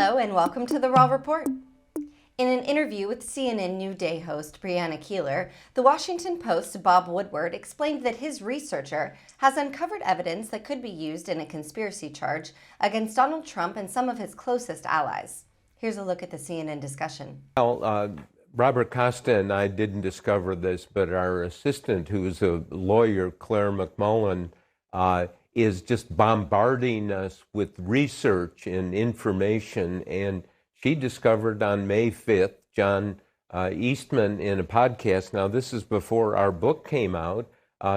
Hello and welcome to the Raw Report. In an interview with CNN New Day host Brianna Keilar, the Washington Post's Bob Woodward explained that his researcher has uncovered evidence that could be used in a conspiracy charge against Donald Trump and some of his closest allies. Here's a look at the CNN discussion. Well, Robert Costa and I didn't discover this, but our assistant, who's a lawyer, Claire McMullen, is just bombarding us with research and information. And she discovered on May 5th, John Eastman in a podcast, now this is before our book came out,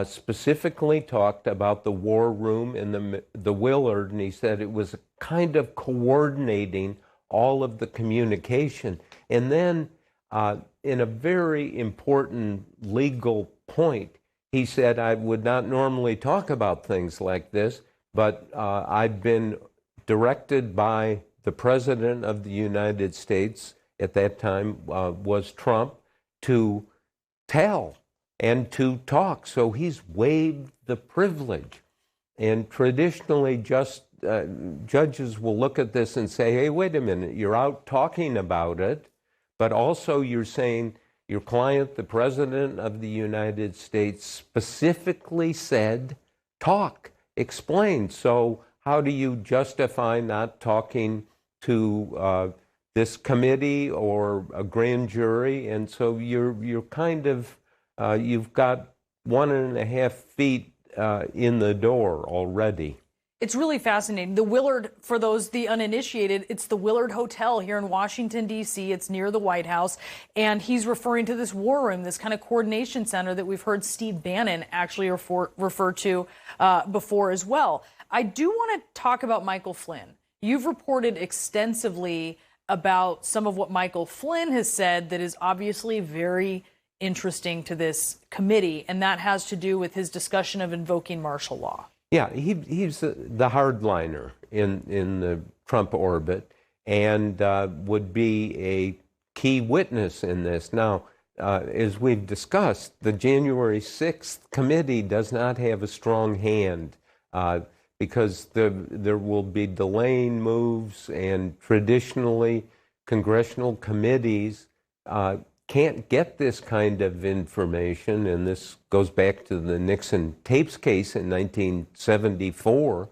specifically talked about the war room in the Willard, and he said it was kind of coordinating all of the communication. And then in a very important legal point, he said, I would not normally talk about things like this, but I've been directed by the President of the United States, at that time was Trump, to tell and to talk. So he's waived the privilege. And traditionally, judges will look at this and say, hey, wait a minute, you're out talking about it, but also you're saying your client, the President of the United States, specifically said, talk, explain. So how do you justify not talking to this committee or a grand jury? And so you're kind of, you've got 1.5 feet in the door already. It's really fascinating. The Willard, for those, the uninitiated, it's the Willard Hotel here in Washington, D.C. It's near the White House. And he's referring to this war room, this kind of coordination center that we've heard Steve Bannon actually refer to before as well. I do want to talk about Michael Flynn. You've reported extensively about some of what Michael Flynn has said that is obviously very interesting to this committee, and that has to do with his discussion of invoking martial law. Yeah, he's the hardliner in the Trump orbit and would be a key witness in this. Now, as we've discussed, the January 6th committee does not have a strong hand because there will be delaying moves, and traditionally congressional committees can't get this kind of information, and this goes back to the Nixon tapes case in 1974.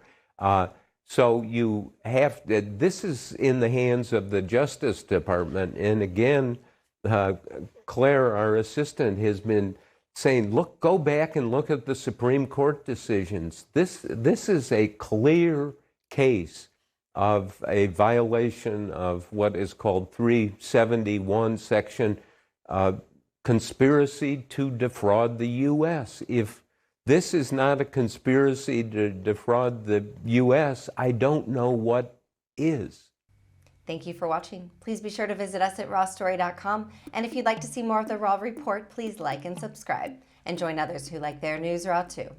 So you have to, this is in the hands of the Justice Department, and again, Claire, our assistant, has been saying, look, go back and look at the Supreme Court decisions. This is a clear case of a violation of what is called 371 section conspiracy to defraud the U.S. If this is not a conspiracy to defraud the U.S., I don't know what is. Thank you for watching. Please be sure to visit us at rawstory.com. And if you'd like to see more of the Raw Report, please like and subscribe. And join others who like their news raw too.